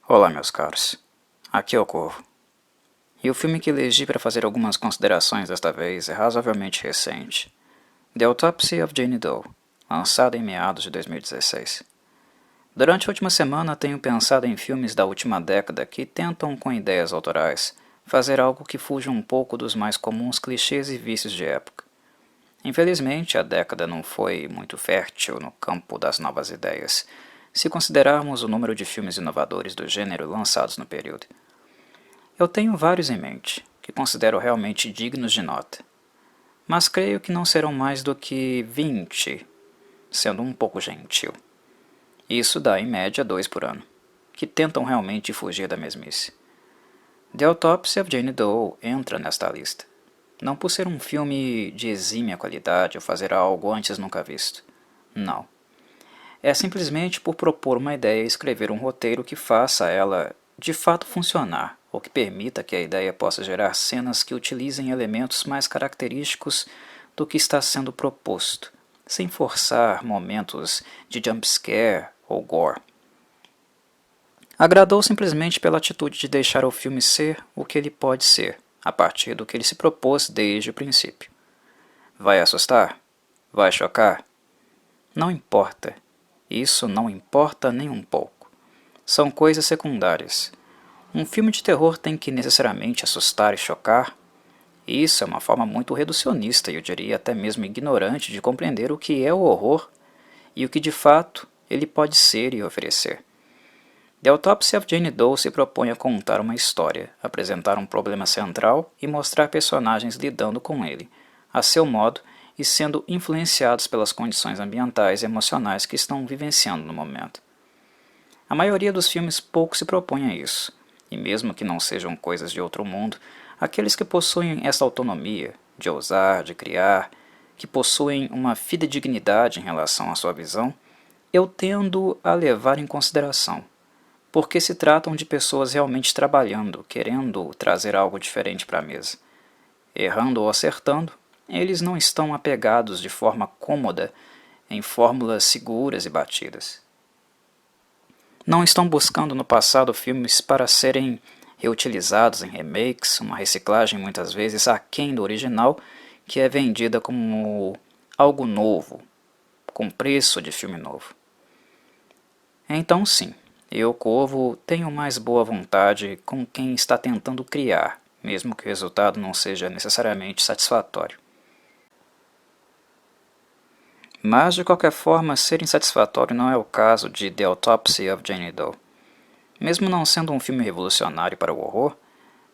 Olá, meus caros. Aqui é o Corvo. E o filme que elegi para fazer algumas considerações desta vez é razoavelmente recente. The Autopsy of Jane Doe, lançado em meados de 2016. Durante a última semana tenho pensado em filmes da última década que tentam, com ideias autorais, fazer algo que fuja um pouco dos mais comuns clichês e vícios de época. Infelizmente, a década não foi muito fértil no campo das novas ideias, se considerarmos o número de filmes inovadores do gênero lançados no período. Eu tenho vários em mente, que considero realmente dignos de nota, mas creio que não serão mais do que 20, sendo um pouco gentil. Isso dá em média 2 por ano, que tentam realmente fugir da mesmice. The Autopsy of Jane Doe entra nesta lista, não por ser um filme de exímia qualidade ou fazer algo antes nunca visto. Não. É simplesmente por propor uma ideia e escrever um roteiro que faça ela de fato funcionar, ou que permita que a ideia possa gerar cenas que utilizem elementos mais característicos do que está sendo proposto, sem forçar momentos de jumpscare ou gore. Agradou simplesmente pela atitude de deixar o filme ser o que ele pode ser, a partir do que ele se propôs desde o princípio. Vai assustar? Vai chocar? Não importa. Isso não importa nem um pouco. São coisas secundárias. Um filme de terror tem que necessariamente assustar e chocar? Isso é uma forma muito reducionista e eu diria até mesmo ignorante de compreender o que é o horror e o que de fato ele pode ser e oferecer. The Autopsy of Jane Doe se propõe a contar uma história, apresentar um problema central e mostrar personagens lidando com ele, a seu modo e sendo influenciados pelas condições ambientais e emocionais que estão vivenciando no momento. A maioria dos filmes pouco se propõe a isso, e mesmo que não sejam coisas de outro mundo, aqueles que possuem essa autonomia de ousar, de criar, que possuem uma fidedignidade em relação à sua visão, eu tendo a levar em consideração, porque se tratam de pessoas realmente trabalhando, querendo trazer algo diferente para a mesa. Errando ou acertando, eles não estão apegados de forma cômoda em fórmulas seguras e batidas. Não estão buscando no passado filmes para serem reutilizados em remakes, uma reciclagem muitas vezes aquém do original, que é vendida como algo novo, com preço de filme novo. Então sim, eu, Corvo, tenho mais boa vontade com quem está tentando criar, mesmo que o resultado não seja necessariamente satisfatório. Mas, de qualquer forma, ser insatisfatório não é o caso de The Autopsy of Jane Doe. Mesmo não sendo um filme revolucionário para o horror,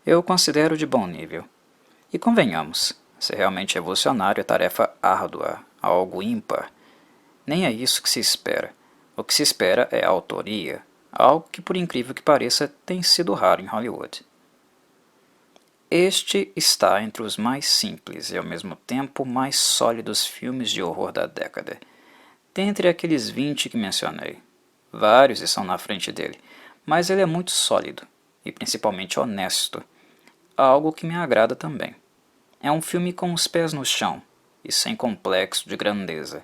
eu o considero de bom nível. E convenhamos, ser realmente revolucionário é tarefa árdua, algo ímpar. Nem é isso que se espera. O que se espera é a autoria, algo que, por incrível que pareça, tem sido raro em Hollywood. Este está entre os mais simples e ao mesmo tempo mais sólidos filmes de horror da década. Dentre aqueles 20 que mencionei, vários estão na frente dele, mas ele é muito sólido e principalmente honesto, algo que me agrada também. É um filme com os pés no chão e sem complexo de grandeza.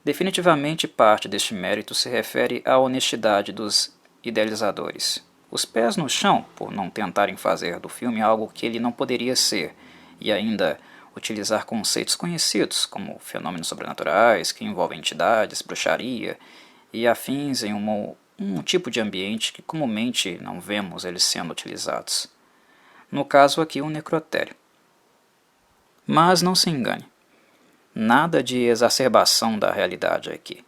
Definitivamente parte deste mérito se refere à honestidade dos idealizadores. Os pés no chão, por não tentarem fazer do filme algo que ele não poderia ser, e ainda utilizar conceitos conhecidos, como fenômenos sobrenaturais, que envolvem entidades, bruxaria e afins em um tipo de ambiente que comumente não vemos eles sendo utilizados. No caso aqui, um necrotério. Mas não se engane, nada de exacerbação da realidade aqui.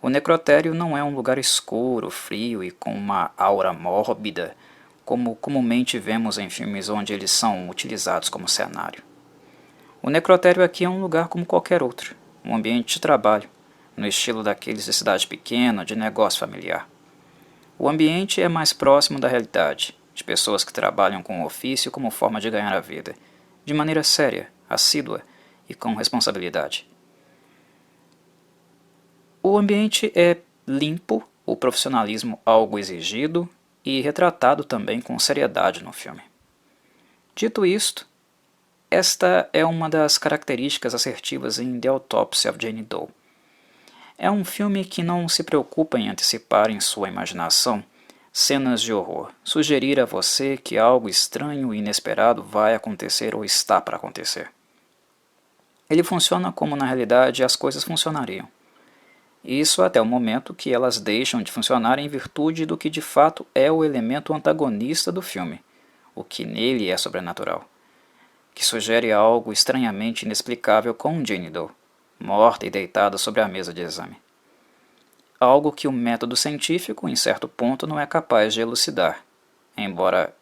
O necrotério não é um lugar escuro, frio e com uma aura mórbida, como comumente vemos em filmes onde eles são utilizados como cenário. O necrotério aqui é um lugar como qualquer outro, um ambiente de trabalho, no estilo daqueles de cidade pequena, de negócio familiar. O ambiente é mais próximo da realidade, de pessoas que trabalham com o ofício como forma de ganhar a vida, de maneira séria, assídua e com responsabilidade. O ambiente é limpo, o profissionalismo algo exigido e retratado também com seriedade no filme. Dito isto, esta é uma das características assertivas em The Autopsy of Jane Doe. É um filme que não se preocupa em antecipar em sua imaginação cenas de horror, sugerir a você que algo estranho e inesperado vai acontecer ou está para acontecer. Ele funciona como na realidade as coisas funcionariam. Isso até o momento que elas deixam de funcionar em virtude do que de fato é o elemento antagonista do filme, o que nele é sobrenatural, que sugere algo estranhamente inexplicável com Jane Doe, morta e deitada sobre a mesa de exame. Algo que o método científico, em certo ponto, não é capaz de elucidar, embora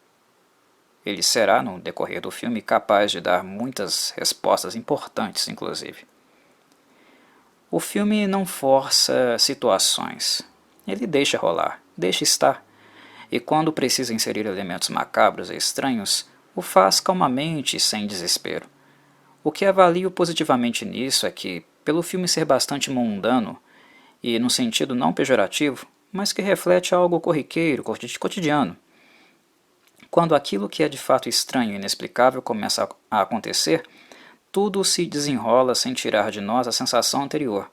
ele será, no decorrer do filme, capaz de dar muitas respostas importantes, inclusive. O filme não força situações. Ele deixa rolar, deixa estar, e quando precisa inserir elementos macabros e estranhos, o faz calmamente e sem desespero. O que avalio positivamente nisso é que, pelo filme ser bastante mundano, e num sentido não pejorativo, mas que reflete algo corriqueiro, cotidiano, quando aquilo que é de fato estranho e inexplicável começa a acontecer, tudo se desenrola sem tirar de nós a sensação anterior,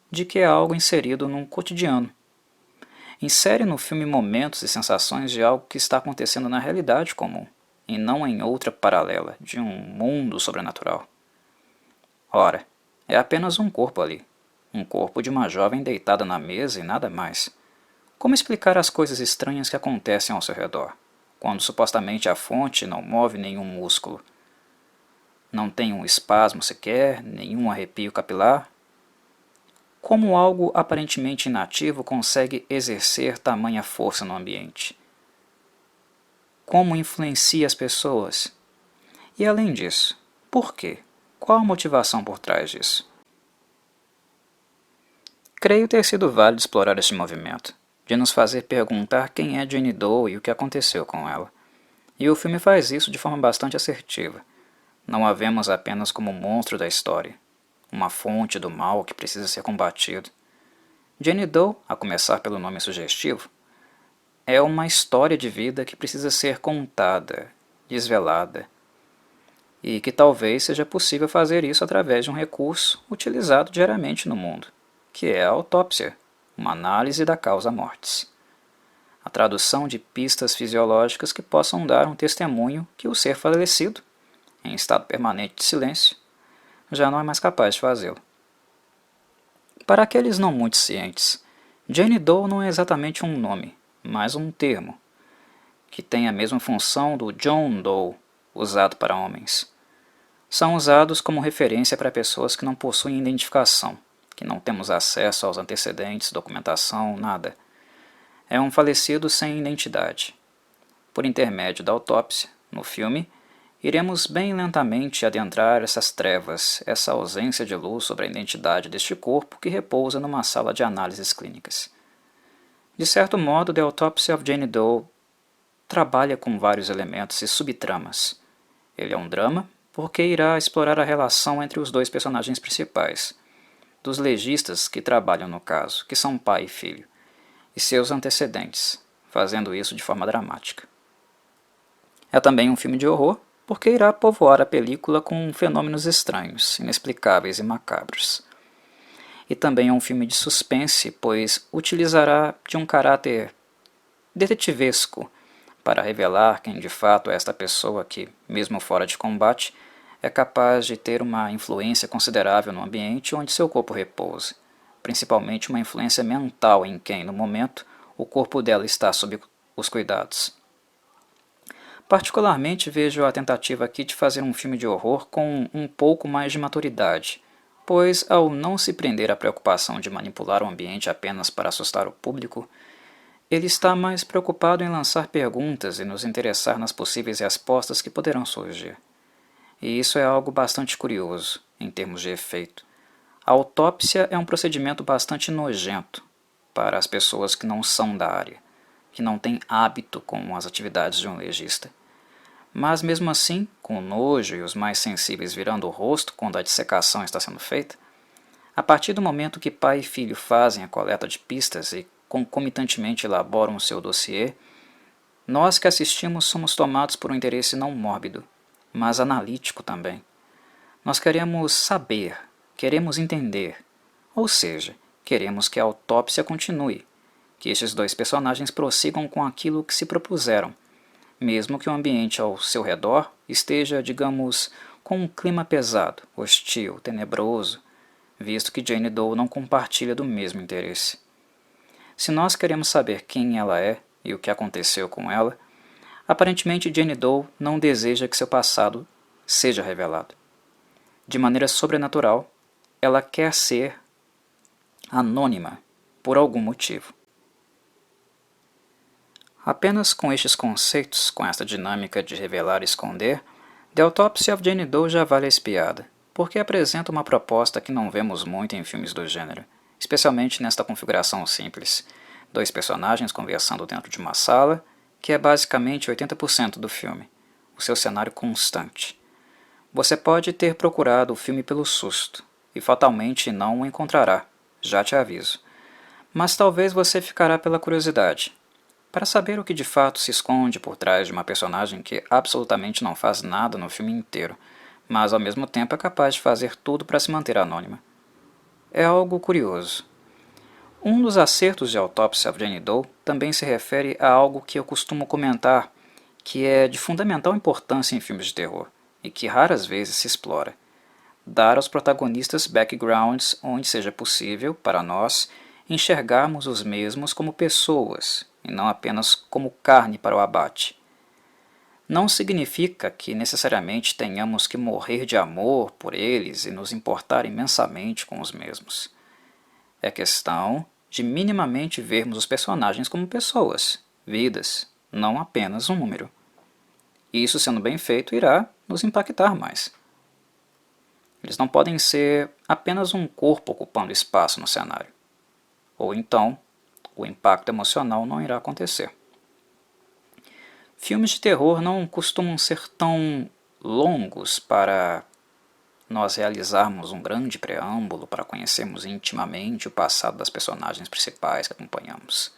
de que é algo inserido num cotidiano. Insere no filme momentos e sensações de algo que está acontecendo na realidade comum, e não em outra paralela, de um mundo sobrenatural. Ora, é apenas um corpo ali, um corpo de uma jovem deitada na mesa e nada mais. Como explicar as coisas estranhas que acontecem ao seu redor, quando supostamente a fonte não move nenhum músculo? Não tem um espasmo sequer, nenhum arrepio capilar? Como algo aparentemente inativo consegue exercer tamanha força no ambiente? Como influencia as pessoas? E além disso, por quê? Qual a motivação por trás disso? Creio ter sido válido explorar este movimento, de nos fazer perguntar quem é Jane Doe e o que aconteceu com ela. E o filme faz isso de forma bastante assertiva. Não a vemos apenas como um monstro da história, uma fonte do mal que precisa ser combatido. Jane Doe, a começar pelo nome sugestivo, é uma história de vida que precisa ser contada, desvelada, e que talvez seja possível fazer isso através de um recurso utilizado diariamente no mundo, que é a autópsia, uma análise da causa-mortis. A tradução de pistas fisiológicas que possam dar um testemunho que o ser falecido, em estado permanente de silêncio, já não é mais capaz de fazê-lo. Para aqueles não muito cientes, Jane Doe não é exatamente um nome, mas um termo, que tem a mesma função do John Doe, usado para homens. São usados como referência para pessoas que não possuem identificação, que não temos acesso aos antecedentes, documentação, nada. É um falecido sem identidade. Por intermédio da autópsia, no filme, iremos bem lentamente adentrar essas trevas, essa ausência de luz sobre a identidade deste corpo que repousa numa sala de análises clínicas. De certo modo, The Autopsy of Jane Doe trabalha com vários elementos e subtramas. Ele é um drama porque irá explorar a relação entre os dois personagens principais, dos legistas que trabalham no caso, que são pai e filho, e seus antecedentes, fazendo isso de forma dramática. É também um filme de horror, porque irá povoar a película com fenômenos estranhos, inexplicáveis e macabros. E também é um filme de suspense, pois utilizará de um caráter detetivesco para revelar quem de fato é esta pessoa que, mesmo fora de combate, é capaz de ter uma influência considerável no ambiente onde seu corpo repousa, principalmente uma influência mental em quem, no momento, o corpo dela está sob os cuidados. Particularmente vejo a tentativa aqui de fazer um filme de horror com um pouco mais de maturidade, pois, ao não se prender à preocupação de manipular o ambiente apenas para assustar o público, ele está mais preocupado em lançar perguntas e nos interessar nas possíveis respostas que poderão surgir. E isso é algo bastante curioso, em termos de efeito. A autópsia é um procedimento bastante nojento para as pessoas que não são da área, que não têm hábito com as atividades de um legista. Mas mesmo assim, com o nojo e os mais sensíveis virando o rosto quando a dissecação está sendo feita, a partir do momento que pai e filho fazem a coleta de pistas e concomitantemente elaboram o seu dossiê, nós que assistimos somos tomados por um interesse não mórbido, mas analítico também. Nós queremos saber, queremos entender, ou seja, queremos que a autópsia continue, que estes dois personagens prossigam com aquilo que se propuseram, mesmo que o ambiente ao seu redor esteja, digamos, com um clima pesado, hostil, tenebroso, visto que Jane Doe não compartilha do mesmo interesse. Se nós queremos saber quem ela é e o que aconteceu com ela, aparentemente Jane Doe não deseja que seu passado seja revelado. De maneira sobrenatural, ela quer ser anônima por algum motivo. Apenas com estes conceitos, com esta dinâmica de revelar e esconder, The Autopsy of Jane Doe já vale a espiada, porque apresenta uma proposta que não vemos muito em filmes do gênero, especialmente nesta configuração simples. Dois personagens conversando dentro de uma sala, que é basicamente 80% do filme, o seu cenário constante. Você pode ter procurado o filme pelo susto, e fatalmente não o encontrará, já te aviso. Mas talvez você ficará pela curiosidade, para saber o que de fato se esconde por trás de uma personagem que absolutamente não faz nada no filme inteiro, mas ao mesmo tempo é capaz de fazer tudo para se manter anônima. É algo curioso. Um dos acertos de Autopsy of Jane Doe também se refere a algo que eu costumo comentar, que é de fundamental importância em filmes de terror, e que raras vezes se explora: dar aos protagonistas backgrounds onde seja possível, para nós, enxergarmos os mesmos como pessoas, e não apenas como carne para o abate. Não significa que necessariamente tenhamos que morrer de amor por eles e nos importar imensamente com os mesmos. É questão de minimamente vermos os personagens como pessoas, vidas, não apenas um número. E isso, sendo bem feito, irá nos impactar mais. Eles não podem ser apenas um corpo ocupando espaço no cenário. Ou então, o impacto emocional não irá acontecer. Filmes de terror não costumam ser tão longos para nós realizarmos um grande preâmbulo para conhecermos intimamente o passado das personagens principais que acompanhamos.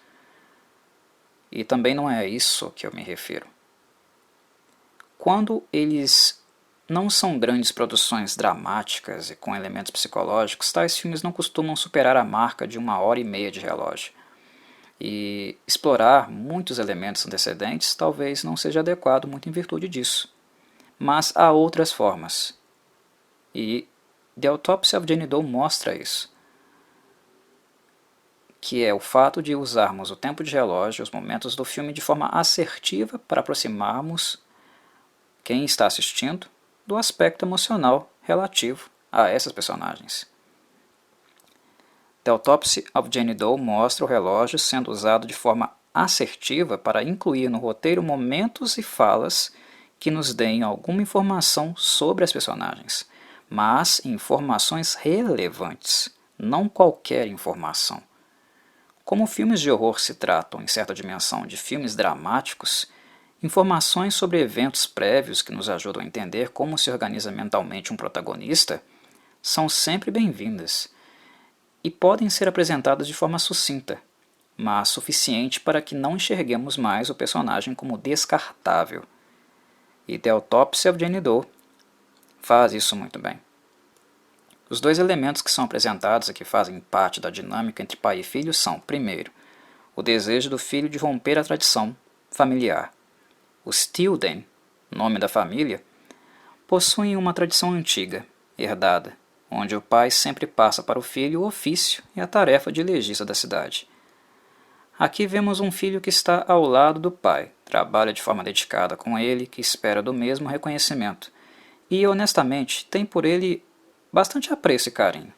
E também não é a isso que eu me refiro. Quando eles não são grandes produções dramáticas e com elementos psicológicos, tais filmes não costumam superar a marca de 1h30 de relógio. E explorar muitos elementos antecedentes talvez não seja adequado muito em virtude disso. Mas há outras formas. E The Autopsy of Jane Doe mostra isso. Que é o fato de usarmos o tempo de relógio, os momentos do filme de forma assertiva para aproximarmos quem está assistindo do aspecto emocional relativo a essas personagens. The Autopsy of Jane Doe mostra o relógio sendo usado de forma assertiva para incluir no roteiro momentos e falas que nos deem alguma informação sobre as personagens, mas informações relevantes, não qualquer informação. Como filmes de horror se tratam, em certa dimensão, de filmes dramáticos, informações sobre eventos prévios que nos ajudam a entender como se organiza mentalmente um protagonista são sempre bem-vindas e podem ser apresentadas de forma sucinta, mas suficiente para que não enxerguemos mais o personagem como descartável. E The Autopsy of Jane Doe faz isso muito bem. Os dois elementos que são apresentados e que fazem parte da dinâmica entre pai e filho são, primeiro, o desejo do filho de romper a tradição familiar. Os Tilden, nome da família, possuem uma tradição antiga, herdada, onde o pai sempre passa para o filho o ofício e a tarefa de legista da cidade. Aqui vemos um filho que está ao lado do pai, trabalha de forma dedicada com ele, que espera do mesmo reconhecimento, e honestamente tem por ele bastante apreço e carinho.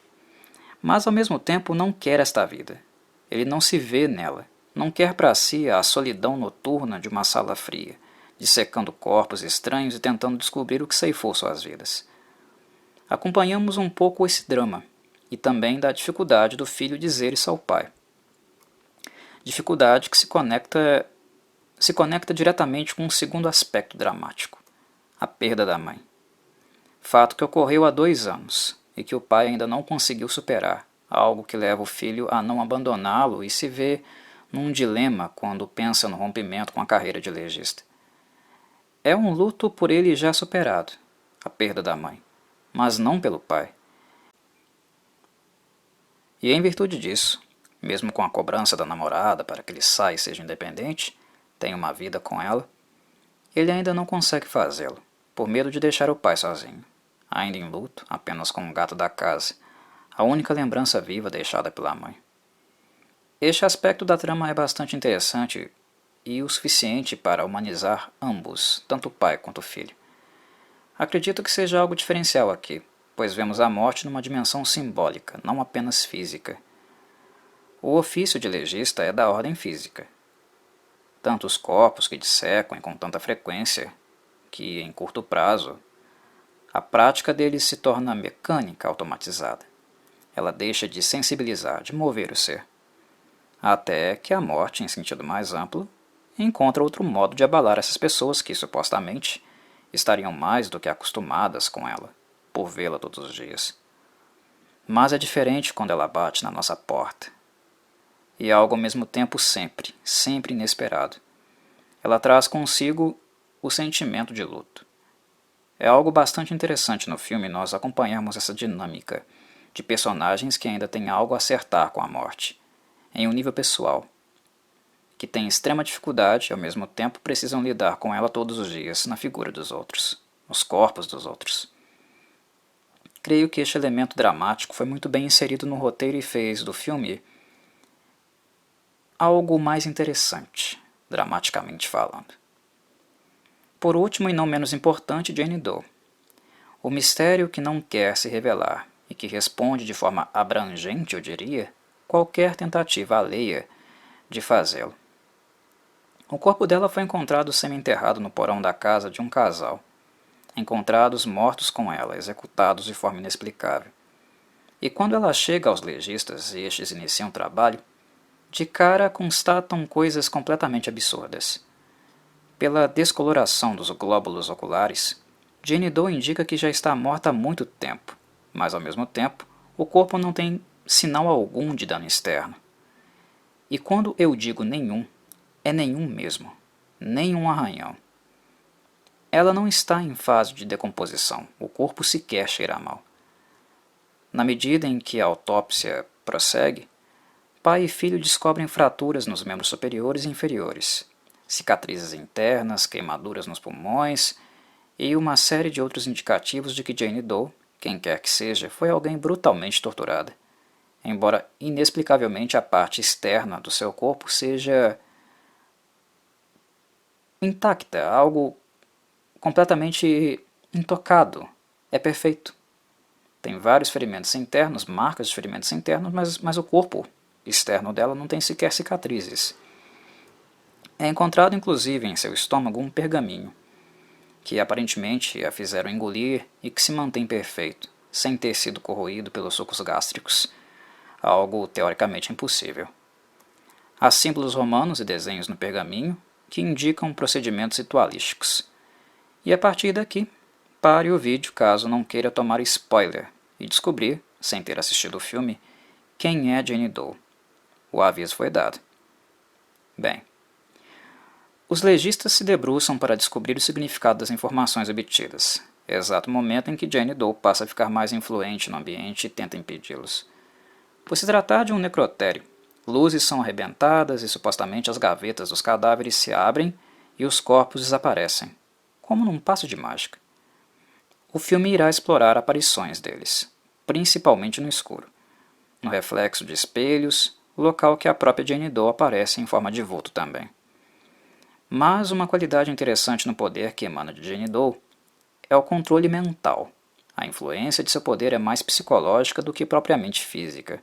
Mas ao mesmo tempo não quer esta vida. Ele não se vê nela, não quer para si a solidão noturna de uma sala fria, dissecando corpos estranhos e tentando descobrir o que ceifou suas vidas. Acompanhamos um pouco esse drama, e também da dificuldade do filho dizer isso ao pai. Dificuldade que se conecta diretamente com um segundo aspecto dramático, a perda da mãe. Fato que ocorreu há 2 anos, e que o pai ainda não conseguiu superar, algo que leva o filho a não abandoná-lo e se vê num dilema quando pensa no rompimento com a carreira de legista. É um luto por ele já superado, a perda da mãe, mas não pelo pai. E em virtude disso, mesmo com a cobrança da namorada para que ele saia e seja independente, tenha uma vida com ela, ele ainda não consegue fazê-lo, por medo de deixar o pai sozinho, ainda em luto, apenas com um gato da casa, a única lembrança viva deixada pela mãe. Este aspecto da trama é bastante interessante e o suficiente para humanizar ambos, tanto o pai quanto o filho. Acredito que seja algo diferencial aqui, pois vemos a morte numa dimensão simbólica, não apenas física. O ofício de legista é da ordem física. Tanto os corpos que dissecam com tanta frequência que, em curto prazo, a prática deles se torna mecânica automatizada. Ela deixa de sensibilizar, de mover o ser. Até que a morte, em sentido mais amplo, encontra outro modo de abalar essas pessoas que, supostamente, estariam mais do que acostumadas com ela, por vê-la todos os dias. Mas é diferente quando ela bate na nossa porta. E é algo ao mesmo tempo sempre, sempre inesperado. Ela traz consigo o sentimento de luto. É algo bastante interessante no filme nós acompanharmos essa dinâmica de personagens que ainda têm algo a acertar com a morte, em um nível pessoal, que têm extrema dificuldade e ao mesmo tempo precisam lidar com ela todos os dias na figura dos outros, nos corpos dos outros. Creio que este elemento dramático foi muito bem inserido no roteiro e fez do filme algo mais interessante, dramaticamente falando. Por último e não menos importante, Jane Doe. O mistério que não quer se revelar e que responde de forma abrangente, eu diria, qualquer tentativa alheia de fazê-lo. O corpo dela foi encontrado semi-enterrado no porão da casa de um casal. Encontrados mortos com ela, executados de forma inexplicável. E quando ela chega aos legistas e estes iniciam o trabalho, de cara constatam coisas completamente absurdas. Pela descoloração dos glóbulos oculares, Jane Doe indica que já está morta há muito tempo, mas ao mesmo tempo o corpo não tem sinal algum de dano externo. E quando eu digo nenhum, é nenhum mesmo, nenhum arranhão. Ela não está em fase de decomposição, o corpo sequer cheira mal. Na medida em que a autópsia prossegue, pai e filho descobrem fraturas nos membros superiores e inferiores, cicatrizes internas, queimaduras nos pulmões e uma série de outros indicativos de que Jane Doe, quem quer que seja, foi alguém brutalmente torturada, embora inexplicavelmente a parte externa do seu corpo seja intacta, algo completamente intocado. É perfeito. Tem vários ferimentos internos, marcas de ferimentos internos, mas o corpo externo dela não tem sequer cicatrizes. É encontrado inclusive em seu estômago um pergaminho, que aparentemente a fizeram engolir e que se mantém perfeito, sem ter sido corroído pelos sucos gástricos, algo teoricamente impossível. Há símbolos romanos e desenhos no pergaminho que indicam procedimentos ritualísticos. E a partir daqui, pare o vídeo caso não queira tomar spoiler e descobrir, sem ter assistido o filme, quem é Jane Doe. O aviso foi dado. Bem, os legistas se debruçam para descobrir o significado das informações obtidas, exato momento em que Jane Doe passa a ficar mais influente no ambiente e tenta impedi-los. Por se tratar de um necrotério, luzes são arrebentadas e supostamente as gavetas dos cadáveres se abrem e os corpos desaparecem, como num passo de mágica. O filme irá explorar aparições deles, principalmente no escuro, no reflexo de espelhos, local que a própria Jane Doe aparece em forma de vulto também. Mas uma qualidade interessante no poder que emana de Jane Doe é o controle mental. A influência de seu poder é mais psicológica do que propriamente física.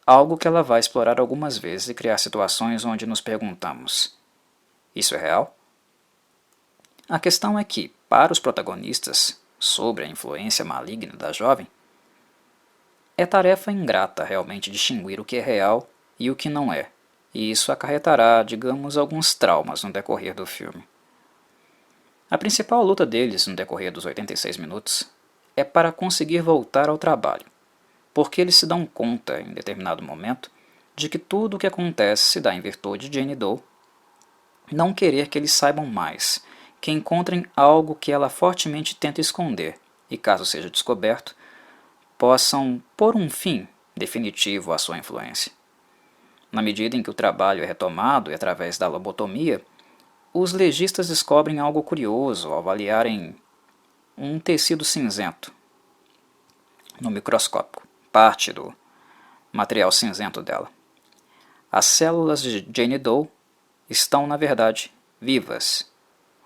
Algo que ela vai explorar algumas vezes e criar situações onde nos perguntamos: isso é real? A questão é que, para os protagonistas, sobre a influência maligna da jovem, é tarefa ingrata realmente distinguir o que é real e o que não é, e isso acarretará, digamos, alguns traumas no decorrer do filme. A principal luta deles no decorrer dos 86 minutos é para conseguir voltar ao trabalho, porque eles se dão conta, em determinado momento, de que tudo o que acontece se dá em virtude de Jane Doe não querer que eles saibam mais, que encontrem algo que ela fortemente tenta esconder, e caso seja descoberto, possam pôr um fim definitivo à sua influência. Na medida em que o trabalho é retomado e através da lobotomia, os legistas descobrem algo curioso ao avaliarem um tecido cinzento no microscópio, parte do material cinzento dela. As células de Jane Doe estão, na verdade, vivas,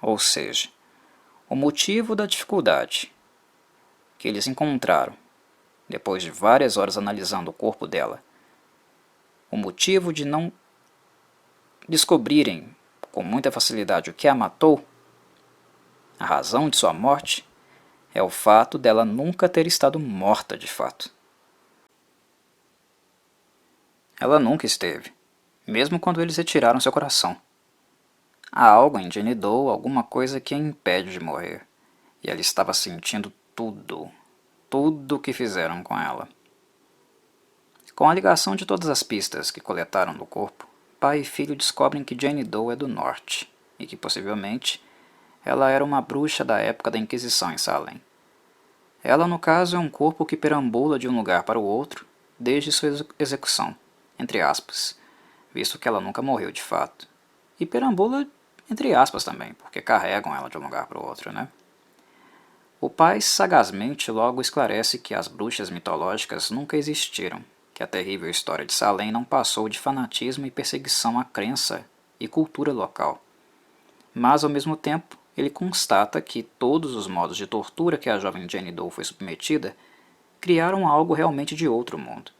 ou seja, o motivo da dificuldade que eles encontraram, depois de várias horas analisando o corpo dela, o motivo de não descobrirem com muita facilidade o que a matou, a razão de sua morte, é o fato dela nunca ter estado morta de fato. Ela nunca esteve, mesmo quando eles retiraram seu coração. Há algo em Jane Doe, alguma coisa que a impede de morrer, e ela estava sentindo tudo o que fizeram com ela. Com a ligação de todas as pistas que coletaram do corpo, pai e filho descobrem que Jane Doe é do norte, e que possivelmente ela era uma bruxa da época da Inquisição em Salem. Ela, no caso, é um corpo que perambula de um lugar para o outro desde sua execução, entre aspas, visto que ela nunca morreu de fato. E perambula entre aspas também, porque carregam ela de um lugar para o outro, né? O pai sagazmente logo esclarece que as bruxas mitológicas nunca existiram, que a terrível história de Salem não passou de fanatismo e perseguição à crença e cultura local. Mas, ao mesmo tempo, ele constata que todos os modos de tortura que a jovem Jane Doe foi submetida criaram algo realmente de outro mundo.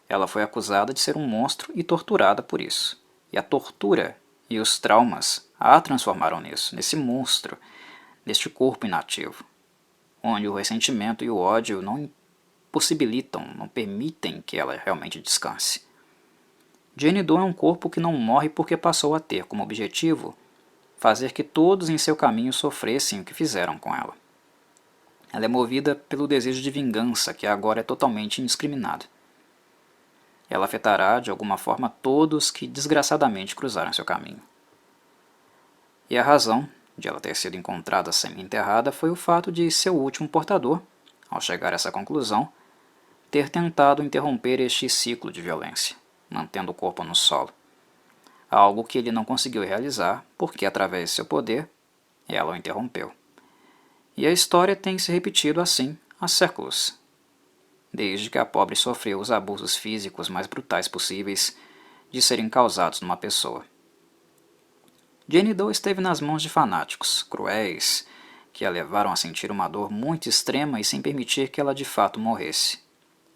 Ela foi acusada de ser um monstro e torturada por isso. E a tortura e os traumas a transformaram nisso, nesse monstro, neste corpo inativo, onde o ressentimento e o ódio não possibilitam, não permitem que ela realmente descanse. Jane Doe é um corpo que não morre porque passou a ter como objetivo fazer que todos em seu caminho sofressem o que fizeram com ela. Ela é movida pelo desejo de vingança, que agora é totalmente indiscriminado. Ela afetará de alguma forma todos que desgraçadamente cruzaram seu caminho. E a razão de ela ter sido encontrada semi-enterrada foi o fato de seu último portador, ao chegar a essa conclusão, ter tentado interromper este ciclo de violência, mantendo o corpo no solo. Algo que ele não conseguiu realizar, porque através de seu poder, ela o interrompeu. E a história tem se repetido assim há séculos, desde que a pobre sofreu os abusos físicos mais brutais possíveis de serem causados numa pessoa. Jane Doe esteve nas mãos de fanáticos, cruéis, que a levaram a sentir uma dor muito extrema e sem permitir que ela de fato morresse.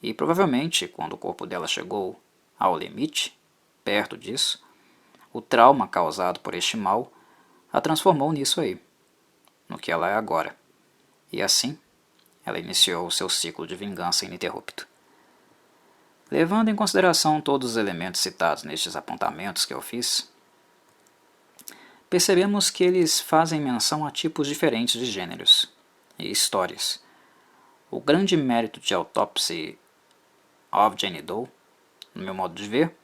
E provavelmente, quando o corpo dela chegou ao limite, perto disso, o trauma causado por este mal a transformou nisso aí, no que ela é agora. E assim, ela iniciou o seu ciclo de vingança ininterrupto. Levando em consideração todos os elementos citados nestes apontamentos que eu fiz, percebemos que eles fazem menção a tipos diferentes de gêneros e histórias. O grande mérito de Autopsy of Jane Doe, no meu modo de ver,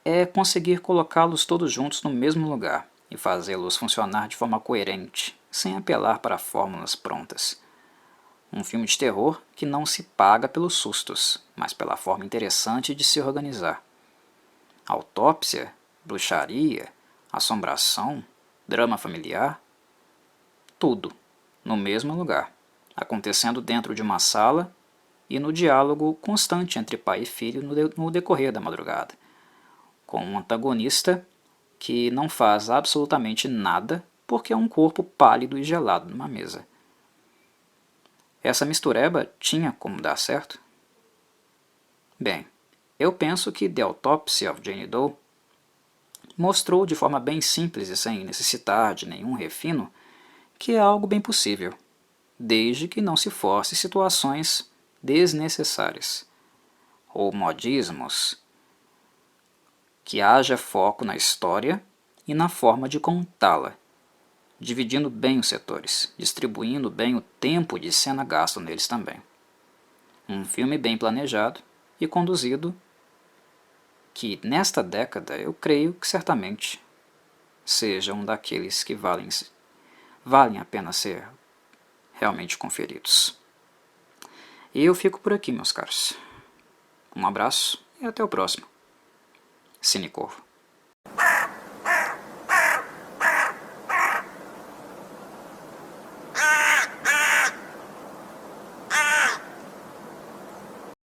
é conseguir colocá-los todos juntos no mesmo lugar e fazê-los funcionar de forma coerente, sem apelar para fórmulas prontas. Um filme de terror que não se paga pelos sustos, mas pela forma interessante de se organizar. Autópsia, bruxaria, assombração, drama familiar, tudo no mesmo lugar, acontecendo dentro de uma sala e no diálogo constante entre pai e filho no decorrer da madrugada, com um antagonista que não faz absolutamente nada porque é um corpo pálido e gelado numa mesa. Essa mistureba tinha como dar certo? Bem, eu penso que The Autopsy of Jane Doe mostrou de forma bem simples e sem necessitar de nenhum refino que é algo bem possível, desde que não se force situações desnecessárias ou modismos, que haja foco na história e na forma de contá-la, dividindo bem os setores, distribuindo bem o tempo de cena gasto neles também. Um filme bem planejado e conduzido que, nesta década, eu creio que certamente seja um daqueles que valem a pena ser realmente conferidos. E eu fico por aqui, meus caros. Um abraço e até o próximo. Cinecorvo.